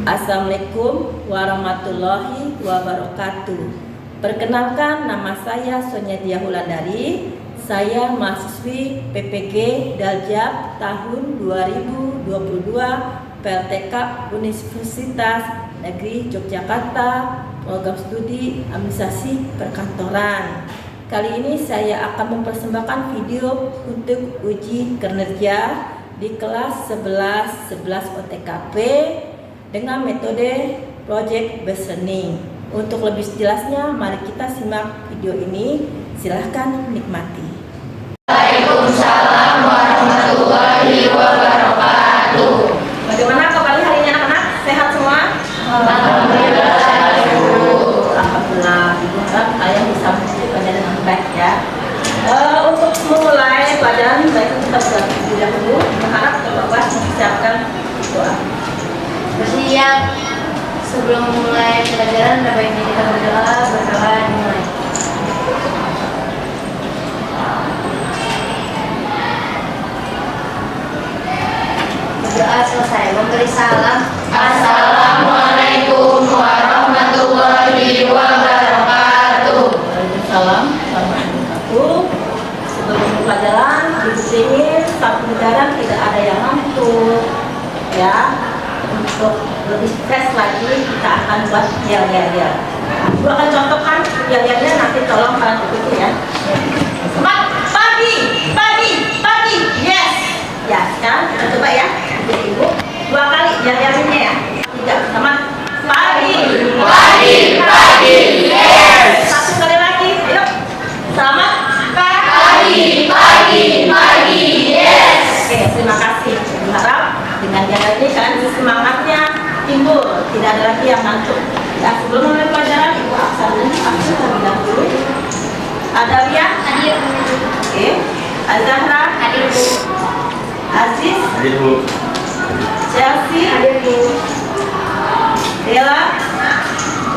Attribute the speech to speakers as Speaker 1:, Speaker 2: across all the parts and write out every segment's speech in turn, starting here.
Speaker 1: Assalamualaikum warahmatullahi wabarakatuh. Perkenalkan, nama saya Sonia Dia Hulandari. Saya mahasiswi PPG Daljab tahun 2022 PLTK Universitas Negeri Yogyakarta, program studi Administrasi Perkantoran. Kali ini saya akan mempersembahkan video untuk uji kinerja di kelas 11 OTKP dengan metode project based learning. Untuk lebih jelasnya, mari kita simak video ini. Silahkan nikmati.
Speaker 2: Waalaikumsalam warahmatullahi wabarakatuh.
Speaker 1: Bagaimana kabar hari ini anak-anak? Sehat semua?
Speaker 2: Alhamdulillah sehat, Bu.
Speaker 1: Alhamdulillah. Ibu harap kalian bisa mengikuti pelajaran dengan baik ya. Untuk memulai pelajaran baik kita berlatih dahulu. Berharap Bapak mempersiapkan doa.
Speaker 2: Bersiap. Sebelum memulai pelajaran, ada baiknya kita berdoa dimulai. Berdoa selesai, memberi salam. Assalamualaikum warahmatullahi wabarakatuh.
Speaker 1: Waalaikumsalam warahmatullahi wabarakatuh. Sebelum pelajaran, duduk dingin, saat pelajaran tidak ada yang ngantuk ya. Untuk lebih fresh lagi, kita akan buat yel-yel. Aku akan contohkan yel-yelnya, nanti tolong kalian ikuti ya. Semangat, pagi, yes. Ya, sekarang kita coba ya. Ibu, 2 kali yel-yelinnya ya. 3, semangat, pagi, yes. 1 kali lagi, ayo. Selamat pagi, yes. Oke, terima kasih. Berharap dengan jalan ini kalian semangatnya timbul, tidak ada lagi yang ngantuk. Ya, sebelum mulai pelajaran, Ibu absen terlebih dahulu. Adalia,
Speaker 2: Hadir.
Speaker 1: oke. Azahra,
Speaker 2: Hadir, Bu.
Speaker 1: Aziz,
Speaker 3: Hadir, Bu.
Speaker 1: Chelsea,
Speaker 2: Hadir, Bu.
Speaker 1: Dela,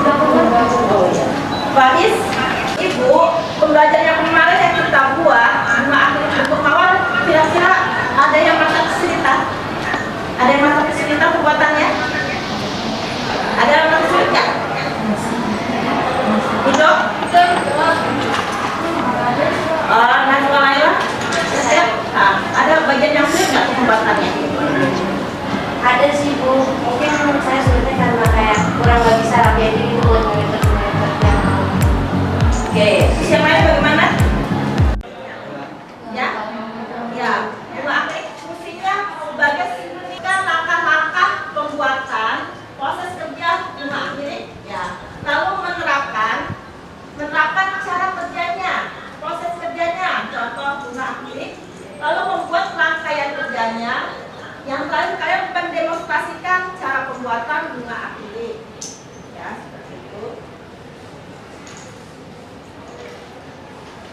Speaker 1: oh ya, Faiz. Ibu, pembelajaran yang kemarin yang kita buat, untuk awal kira-kira ada yang merasa kesulitan? Ada yang merasa kesulitan pembuatannya? Ada yang merasa kesulitan? Itu? Najwa Laila? Nah, ada bagian yang sulit nggak pembuatannya?
Speaker 2: Ada sih, Bu. Mungkin saya sulitnya karena kayak kurang nggak bisa rapi aja gitu buat monitor yang
Speaker 1: Oke, yang lain bagaimana? Ya? Ya, Bunga Akrik fungsinya sebagai simulasikan langkah-langkah pembuatan proses kerja Bunga Akrik ya. Lalu menerapkan cara kerjanya, proses kerjanya, contoh Bunga Akrik. Lalu membuat rangkaian kerjanya. Yang lain kalian mendemonstrasikan cara pembuatan Bunga Akrik. Ya, seperti itu.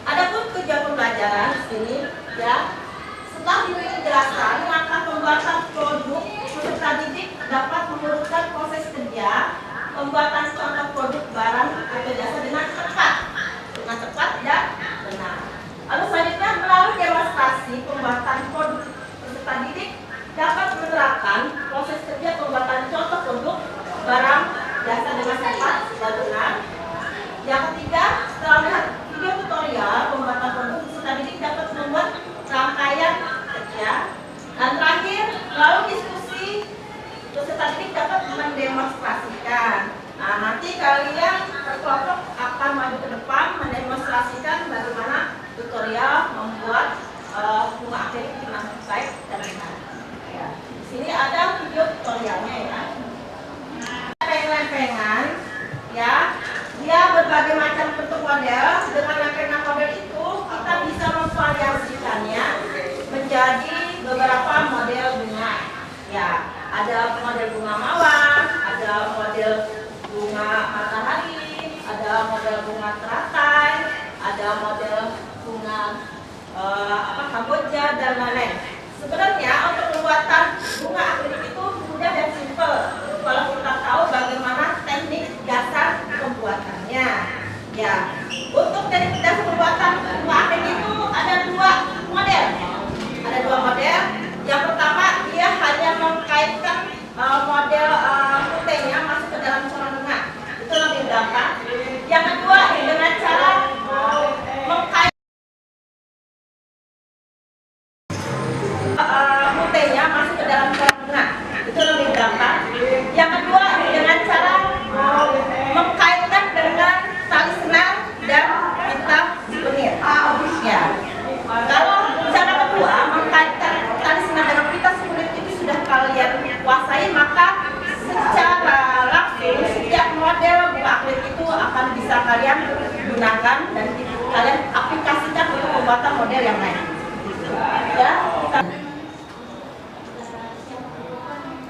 Speaker 1: Adapun tujuan pembelajaran di sini ya, setelah dijelaskan langkah pembuatan produk, peserta didik dapat menurunkan proses kerja pembuatan contoh produk barang atau jasa dengan cepat dan benar. Lalu selanjutnya melalui demonstrasi pembuatan produk, peserta didik dapat menerapkan proses kerja pembuatan contoh produk barang jasa dengan cepat dan benar. Yang ketiga, setelah melihat video tutorial pembuatan produk, peserta didik dapat membuat rangkaian kerja. Dan terakhir, melalui diskusi, peserta didik dapat mendemonstrasikan. Nah, nanti kalian berkelompok akan maju ke depan mendemonstrasikan bagaimana tutorial membuat bunga akrilik dengan baik dan benar. Ya. Di sini ada video tutorialnya ya. Lempengan, ya. Dia berbagai macam bentuk model. Dengan lempengan model itu kita bisa memvariasikannya menjadi beberapa model bunga. Ya, ada model bunga mawar, ada model bunga matahari, ada model bunga teratai, ada model bunga kamboja dan lain-lain. Sebenarnya untuk pembuatan bunga akrilik itu mudah dan simpel kalau kita tahu bagaimana teknik dasar pembuatannya. Ya, untuk teknik dasar pembuatan bunga akrilik itu ada 2 model. Ada 2 model. Yang pertama, dia hanya mengkaitkan model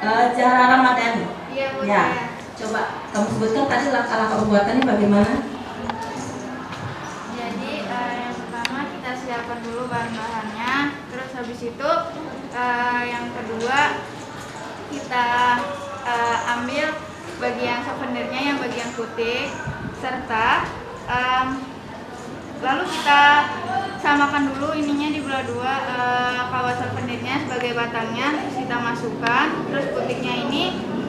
Speaker 1: Zahra Ramadhani.
Speaker 2: Iya, Bu.
Speaker 1: Ya, coba kamu sebutkan tadi langkah-langkah pembuatannya bagaimana?
Speaker 2: Jadi yang pertama kita siapkan dulu bahan-bahannya, terus habis itu yang kedua kita ambil bagian souvenirnya yang bagian putih, serta lalu kita samakan dulu ininya dibelah dua, kawat souvenirnya sebagai batangnya, terus kita masukkan, terus putihnya ini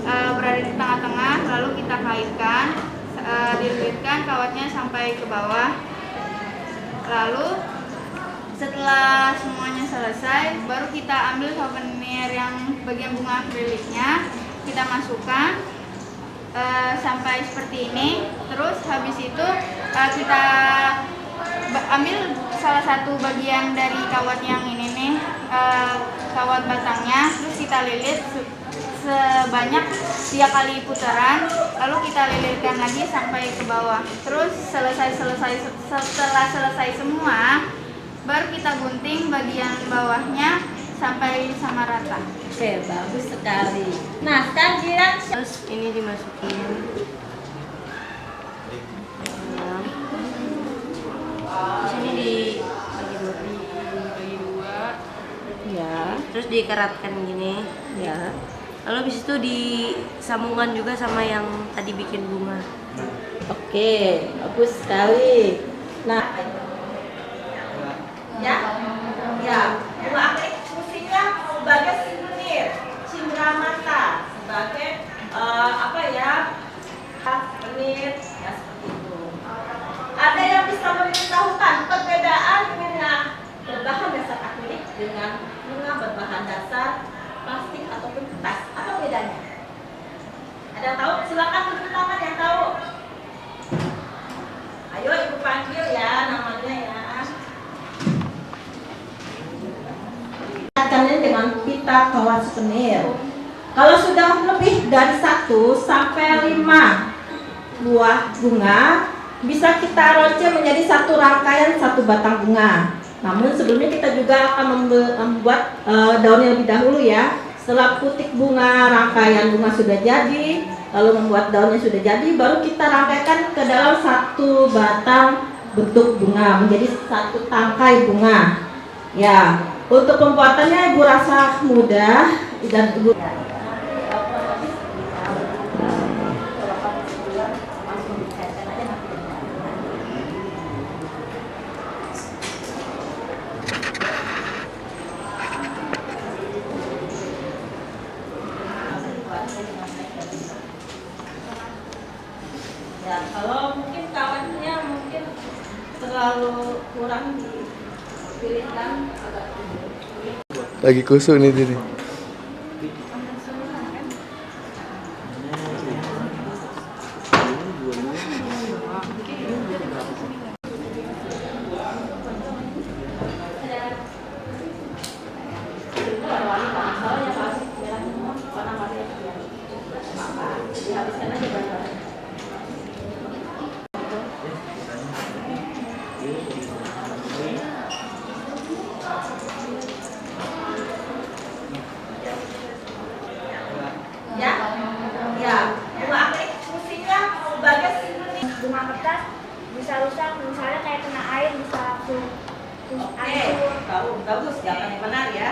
Speaker 2: berada di tengah-tengah, lalu kita kaitkan, dililitkan kawatnya sampai ke bawah. Lalu setelah semuanya selesai, baru kita ambil souvenir yang bagian bunga akriliknya, kita masukkan sampai seperti ini. Terus habis itu kita ambil salah satu bagian dari kawat yang ini nih, kawat batangnya, terus kita lilit sebanyak 3 kali putaran, lalu kita lilitkan lagi sampai ke bawah. Terus setelah selesai semua, baru kita gunting bagian bawahnya sampai sama rata.
Speaker 1: Oke, bagus sekali. Nah, sekarang giliran
Speaker 2: Terus ini dimasukin. Terus ini dibagi dua.
Speaker 1: ya,
Speaker 2: Terus dikeratkan gini.
Speaker 1: ya.
Speaker 2: Lalu habis itu disambungkan juga sama yang tadi bikin bunga.
Speaker 1: Oke, bagus sekali. Nah, ya, ya, bunga akrilik fungsinya sebagai souvenir, cindera mata, sebagai apa ya, souvenir, ya seperti itu. Ada yang bisa memberitahukan perbedaan bunga berbahan dasar akrilik dengan bunga berbahan dasar plastik ataupun kertas? Apa bedanya? Ada yang tahu? Silakan tunjuk tangan yang tahu. Ayo ibu panggil ya namanya ya. Ini dengan pita kawat souvenir. Kalau sudah lebih dari 1 sampai 5 buah bunga, bisa kita ronce menjadi satu rangkaian satu batang bunga. Namun sebelumnya kita juga akan membuat daunnya lebih dahulu ya. Setelah putik bunga, rangkaian bunga sudah jadi, lalu membuat daunnya sudah jadi, baru kita rangkaikan ke dalam satu batang bentuk bunga menjadi satu tangkai bunga. Ya, untuk pembuatannya Ibu rasa mudah dan Ibu ya, kalau mungkin kawannya mungkin terlalu kurang dipilihkan agak
Speaker 3: Lagi kusuk nih tadi.
Speaker 1: dihabiskan aja bahan-bahan. Ya, ya, bunga akrilik fungsinya sebagai
Speaker 4: Bunga kertas bisa rusak, misalnya kayak kena air bisa langsung
Speaker 1: Oke, bagus, jawaban yang benar ya.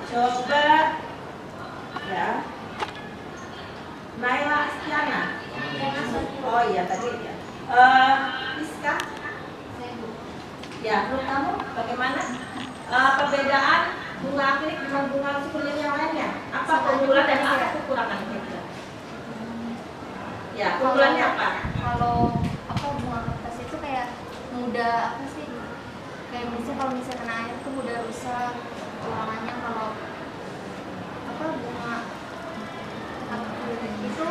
Speaker 1: Coba, ya, Naila Astiana. Oh iya tadi ya. Iska. Ya, menurut kamu bagaimana perbedaan bunga akrilik dengan bunga sukulen yang lainnya? Apa keunggulan dan apa kekurangannya? Ya, keunggulannya apa?
Speaker 4: kalau bunga kertas itu kayak mudah apa sih? Kayak misalnya kalau misalnya kena air itu mudah rusak. Kekurangannya kalau bunga akrilik itu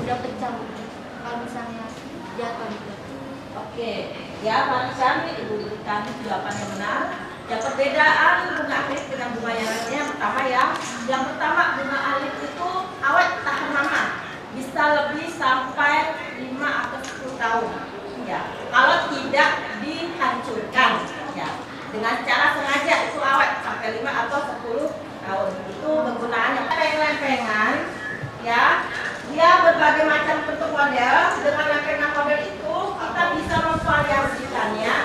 Speaker 4: udah pecah kalau misalnya jatuh gitu.
Speaker 1: Oke, ya Pak Syami, Ibu berikan jawaban yang benar. Ya, perbedaan bunga akrilik dengan bunga yang lainnya yang pertama ya. Yang pertama bunga akrilik itu awet tahan lama, bisa lebih sampai 5 atau 10 tahun. Ya, kalau tidak dihancurkan, ya, dengan cara sengaja itu awet sampai 5 atau 10 tahun. Itu kegunaannya. Ada yang lempengan, ya, dia berbagai macam bentuk model. Dengan lempengan model itu kita bisa memvariasikannya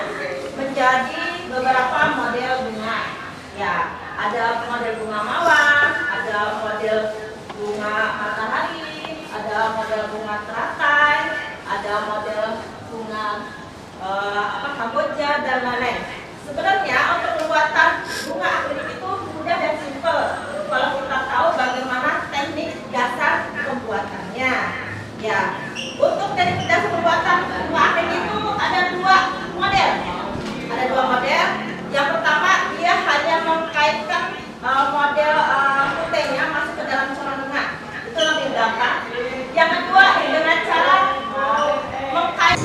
Speaker 1: menjadi beberapa model bunga. Ya, ada model bunga mawar, ada model bunga matahari, ada model bunga teratai, ada model bunga Kamboja dan lain-lain. Sebenarnya untuk pembuatan bunga akrilik itu mudah dan simpel kalau kita tahu bagaimana teknik dasar pembuatannya. Ya, untuk teknik dasar pembuatan bunga akrilik itu ada dua model. Ada dua model. Yang pertama dia hanya mengkaitkan model putihnya masuk ke dalam corak bunga. Itu lebih gampang. Yang kedua dengan cara mengkait.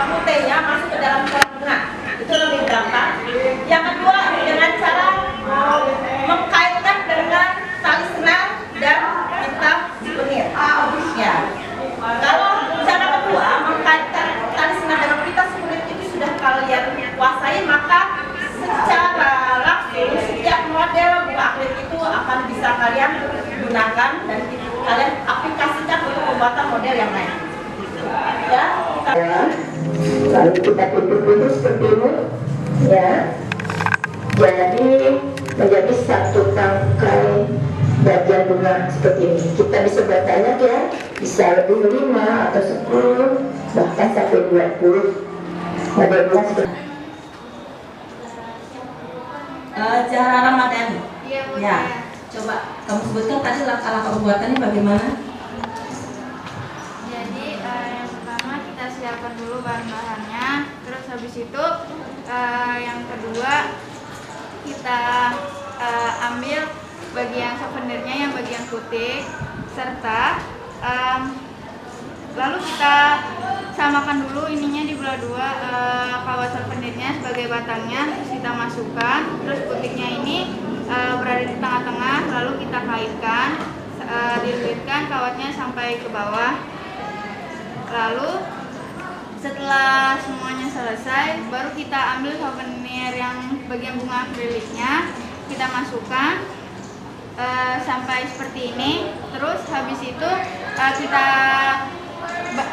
Speaker 1: Putihnya masuk ke dalam corak bunga. Itu lebih gampang. Yang kedua dengan cara mengkaitkan dengan tali senang dan pita souvenir. Ya. Kalau cara kedua mengkaitkan tali senang dengan pita souvenir itu sudah kalian kuasai, maka secara langsung setiap model bunga akrilik itu akan bisa kalian gunakan dan kalian aplikasikan untuk pembuatan model yang lain. Ya,
Speaker 5: lalu kita tutup seperti ini, ya. Jadi menjadi satu tangkai bagian bunga seperti ini. Kita bisa buat banyak ya, bisa lebih 5 atau 10 bahkan sampai 20 model bunga seperti ini.
Speaker 1: Cara Ramadan.
Speaker 2: Iya, Bu.
Speaker 1: Ya, coba kamu sebutkan tadi langkah-langkah pembuatannya bagaimana?
Speaker 2: Jadi yang pertama kita siapkan dulu bahan-bahannya, terus habis itu yang kedua kita ambil bagian souvenirnya yang bagian putih, serta lalu kita samakan dulu ininya dibelah dua, kawat souvenirnya sebagai batangnya, terus kita masukkan, terus putihnya ini berada di tengah-tengah, lalu kita kaitkan, dililitkan kawatnya sampai ke bawah. Lalu setelah semuanya selesai, baru kita ambil souvenir yang bagian bunga akriliknya, kita masukkan sampai seperti ini. Terus habis itu kita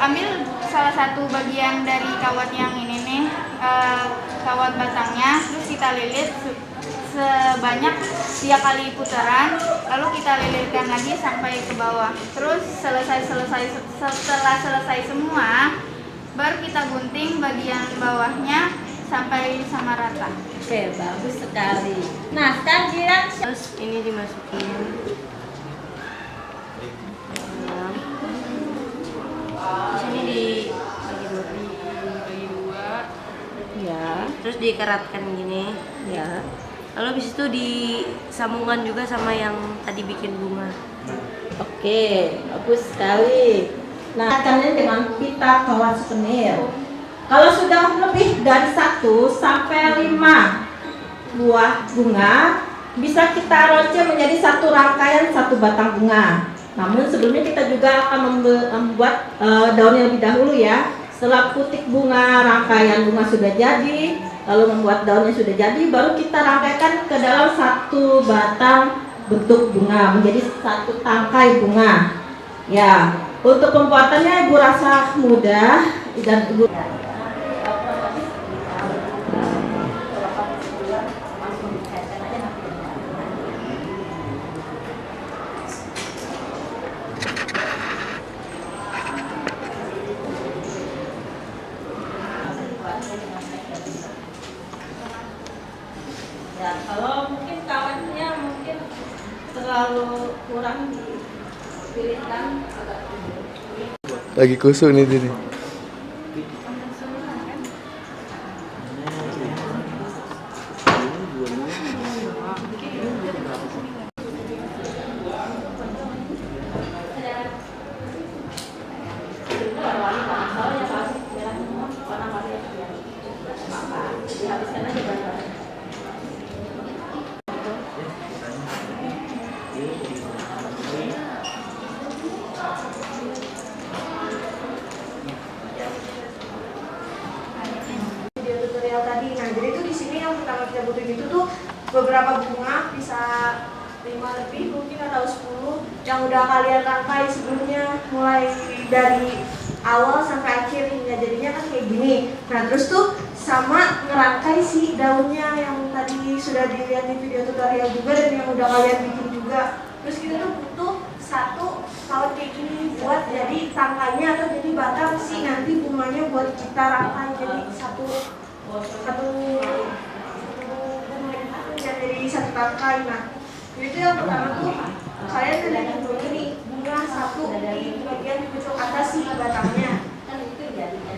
Speaker 2: ambil salah satu bagian dari kawat yang ini nih, kawat batangnya, terus kita lilit sebanyak 3 kali putaran, lalu kita lilitkan lagi sampai ke bawah. Terus setelah selesai semua, baru kita gunting bagian bawahnya sampai sama rata.
Speaker 1: Oke, bagus sekali. Nah, sekarang giliran
Speaker 6: Terus ini dimasukin. Terus ini dibagi dua. Ya. Terus dikeratkan gini. Ya. Lalu habis itu disambungkan juga sama yang tadi bikin bunga.
Speaker 1: Oke, bagus sekali. Nah, kalian dengan pita kawat souvenir. Kalau sudah lebih dari 1 sampai 5 buah bunga, bisa kita ronce menjadi satu rangkaian satu batang bunga. Namun sebelumnya kita juga akan membuat daunnya lebih dahulu ya. Setelah putik bunga, rangkaian bunga sudah jadi, lalu membuat daunnya sudah jadi, baru kita rangkaikan ke dalam satu batang bentuk bunga menjadi satu tangkai bunga. Ya, untuk pembuatannya Ibu rasa mudah dan Ibu ya, kalau mungkin kawannya mungkin terlalu kurang dipilihkan agak
Speaker 3: Lagi kusuk nih tadi.
Speaker 1: beberapa bunga, bisa 5 lebih mungkin atau 10 yang udah kalian rangkai sebelumnya, mulai dari awal sampai akhir hingga jadinya kan kayak gini. Nah terus tuh sama ngerangkai si daunnya yang tadi sudah dilihat di video tutorial juga dan yang udah kalian bikin juga. Terus kita tuh butuh satu kawat kayak gini buat jadi tangkainya atau jadi batang si nanti bunganya buat kita rangkai jadi satu bunga itu jadi satu tangkai. Nah itu yang pertama tuh kalian udah bikin dulu nih bunga satu di bagian pojok atas si batangnya. Kan itu jadinya.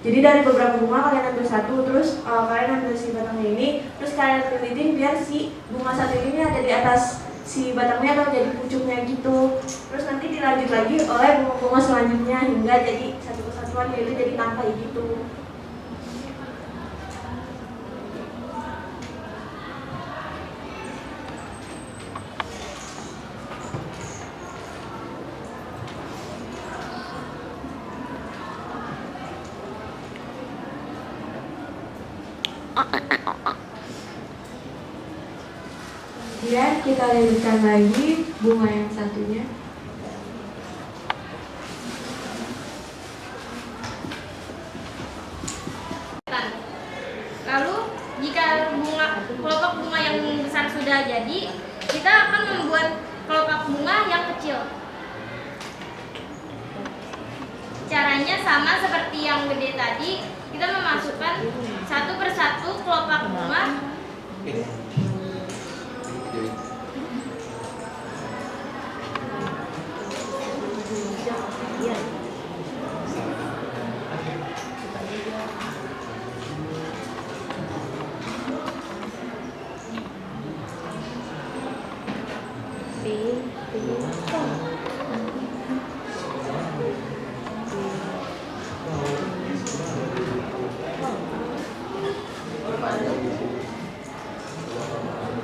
Speaker 1: Jadi dari beberapa bunga kalian ambil satu, terus kalian ambil si batangnya ini, terus kalian lilitin biar si bunga satu ini ada di atas si batangnya atau jadi pucuknya gitu. Terus nanti dilanjut lagi oleh bunga-bunga selanjutnya hingga jadi satu kesatuan, yaitu jadi tangkai gitu. Kemudian kita lilitkan lagi bunga yang satunya.
Speaker 4: Lalu jika kelopak bunga yang besar sudah jadi, kita akan membuat kelopak bunga yang kecil. Caranya sama seperti yang gede tadi, kita memasukkan satu persatu kelopak bunga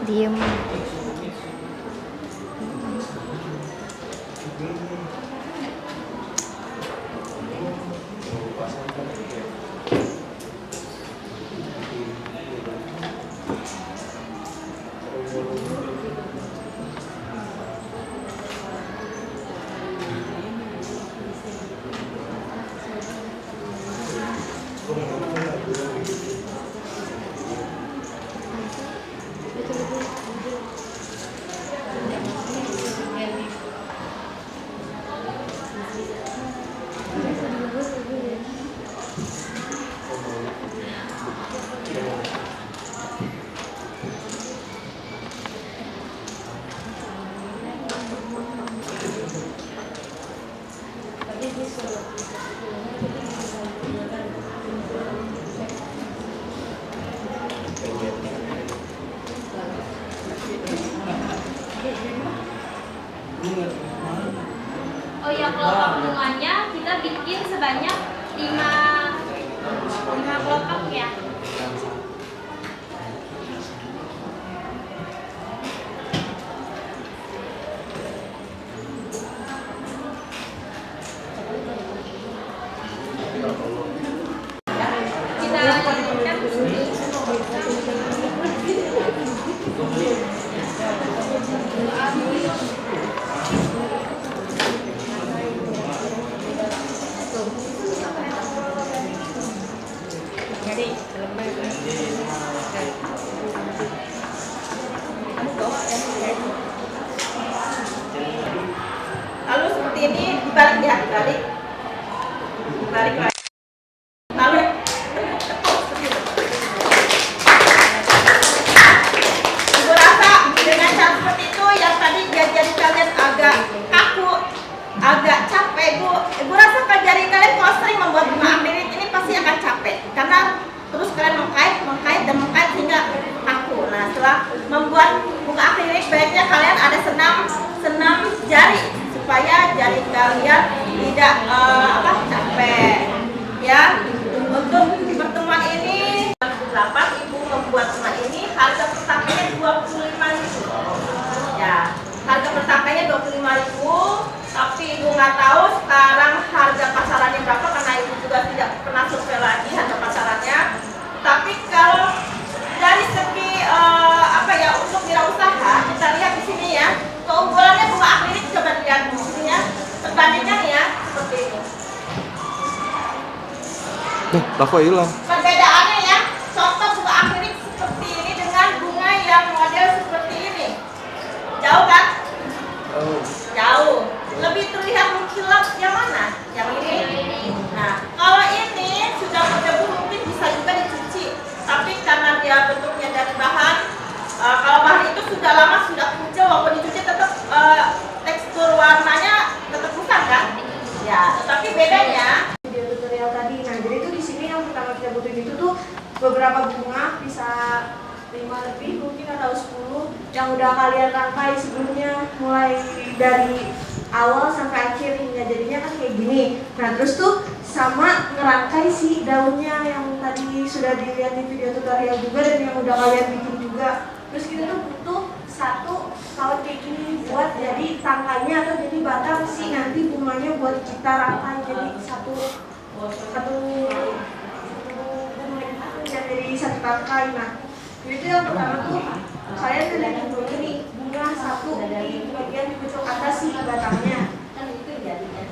Speaker 2: Diem. Oh ya, kelopak bunganya kita bikin sebanyak 5 kelopak ya. Kita lanjutkan.
Speaker 1: Lalu seperti ini dibalik ya, balik lagi. Lalu Ibu rasa dengan cara seperti itu yang tadi jari kalian agak kaku, agak capek, Ibu rasa jari kalian kalau sering membuat bunga akhir itu senam jari supaya jari kalian tidak capek ya. Untuk di pertemuan ini 8 ibu membuat rumah ini harga persangkanya 25.000 ya. Harga persangkanya 25.000, tapi ibu nggak tahu sekarang harga pasarannya berapa karena ibu juga tidak pernah survei lagi harga pasarannya. Tapi kalau dari segi untuk wirausaha kita lihat di sini ya, keunggulannya bunga akrilik coba dilihat di sini ya, perbandingan ya seperti ini.
Speaker 3: Laku hilang.
Speaker 1: Perbedaannya ya, contoh bunga akrilik seperti ini dengan bunga yang model seperti ini, jauh kan? Jauh. Lebih terlihat mengkilap yang mana? Yang ini. Nah, kalau ini sudah berdebu mungkin bisa juga dicuci, tapi karena dia bentuknya dari bahan, kalau bahan itu sudah lama sudah kucel, walaupun dicuci tetap tekstur warnanya tetap bukan kan? Ya, tetapi bedanya
Speaker 7: video tutorial tadi. Nah, jadi itu di sini yang pertama kita butuhin itu tuh beberapa bunga, bisa 5 lebih mungkin atau 10 yang udah kalian rangkai sebelumnya, mulai dari awal sampai akhir hingga jadinya kan kayak gini. Nah, terus tuh sama ngerangkai si daunnya yang tadi sudah dilihat di video tutorial juga dan yang udah kalian bikin juga. Terus kita tuh butuh satu kawan kayak gini buat jadi tangkainya atau jadi batang sih nanti bunganya buat kita rangkai jadi satu bunga yang jadi satu tangkai. Nah, itu yang pertama tuh kalian lihat dulu ini bunga satu di bagian di pojok atas sih batangnya.
Speaker 1: kan itu jadinya.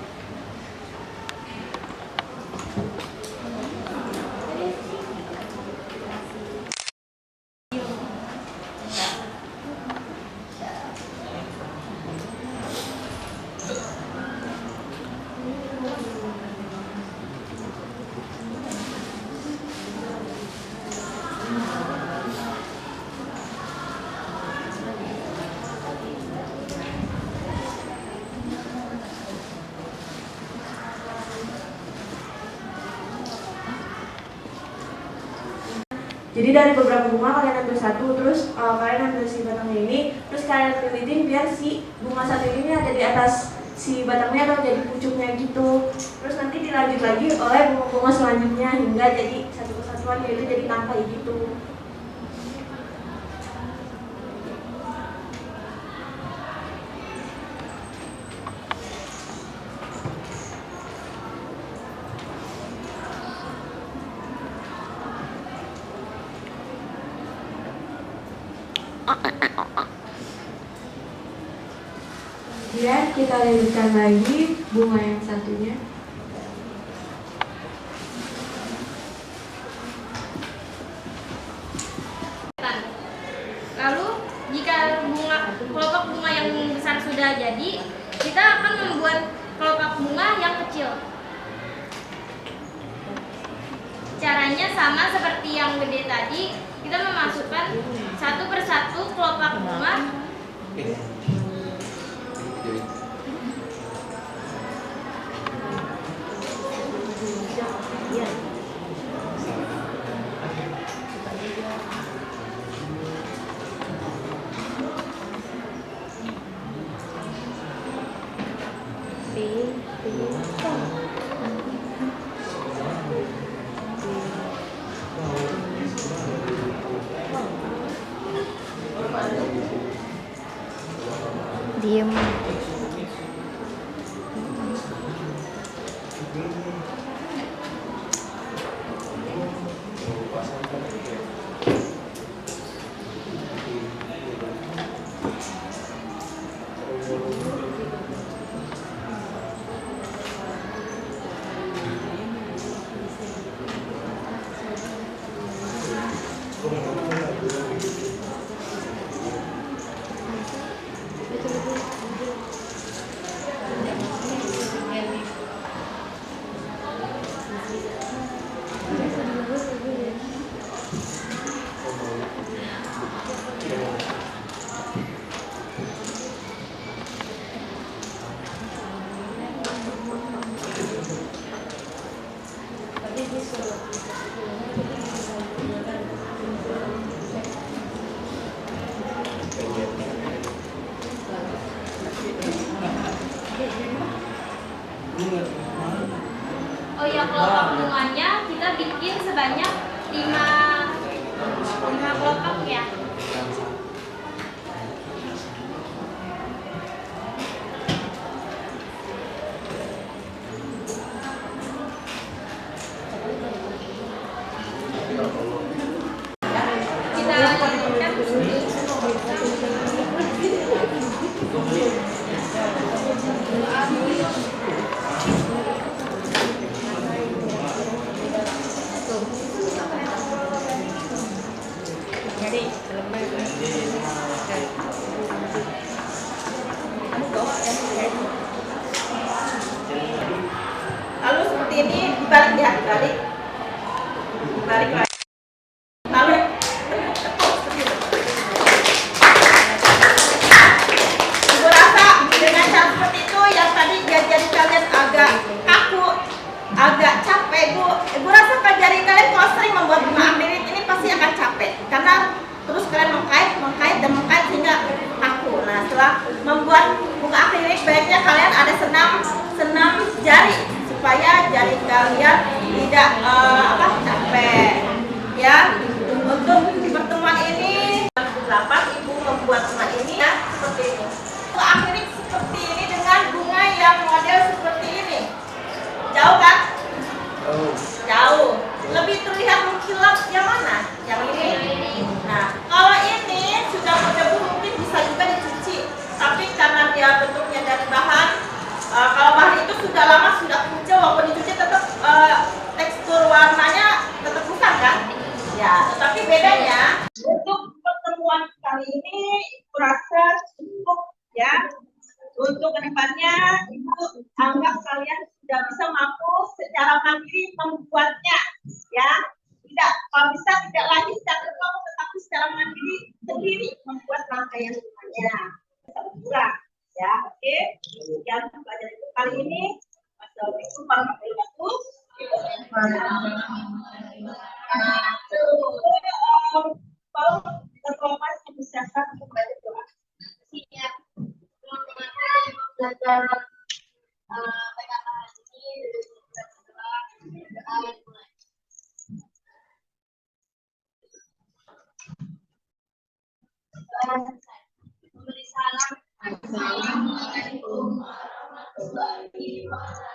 Speaker 7: Jadi dari beberapa bunga kalian ambil satu, terus kalian ambil si batangnya ini, terus kalian lilitin biar si bunga satu ini ada di atas si batangnya atau jadi pucuknya gitu. Terus nanti dilanjut lagi oleh bunga-bunga selanjutnya hingga jadi satu kesatuan, yaitu jadi tangkai gitu. Kemudian kita lilitkan lagi bunga yang satunya.
Speaker 4: Lalu jika kelopak bunga yang besar sudah jadi, kita akan membuat kelopak bunga yang kecil. Caranya sama seperti yang gede tadi, kita memasukkan satu persatu kelopak bunga
Speaker 6: Diem.
Speaker 4: kita bikin sebanyak 5 kelompok ya. Kita lanjutkan.
Speaker 1: Lalu seperti ini dibalik ya, dibalik. Dibalik lagi. Lalu Ibu rasa dengan cara seperti itu yang tadi jari kalian agak kaku, agak capek, Ibu rasa kan jari kalian kalau sering membuat bunga akrilik ini pasti akan capek karena terus kalian mengkait dan mengkait sehingga kaku. Nah, setelah membuat bunga akrilik baiknya kalian ada senam jari supaya jari kalian tidak capek ya. Untuk di pertemuan ini 8 Ibu membuat bunga ini ya seperti ini. Bunga akrilik seperti ini dengan bunga yang model seperti ini. Jauh kan? Jauh. Lebih terlihat mengkilap yang mana? Yang ini. Nah, kalau ini sudah berdebu mungkin bisa juga dicuci. Tapi karena dia bentuknya dari bahan, kalau bahan itu sudah lama sudah kucel, walaupun dicuci tetap tekstur warnanya tetap bukan kan? Ya, tetapi bedanya untuk pertemuan kali ini Ibu rasa cukup ya. Untuk kedepannya Ibu anggap kalian sudah bisa mampu secara mandiri membuatnya ya. Tidak, kalau bisa tidak lagi secara kelompok tetapi secara mandiri sendiri membuat rangkaian bunganya. Kurang ya, oke. Sekian pelajaran Ibu kali ini. Wassalamualaikum warahmatullahi wabarakatuh. Kalau terkelompok dipersiapkan untuk belajar doa. Siap. Belajar PKK ini doa mulai. Memberi salam. Assalamualaikum warahmatullahi wabarakatuh.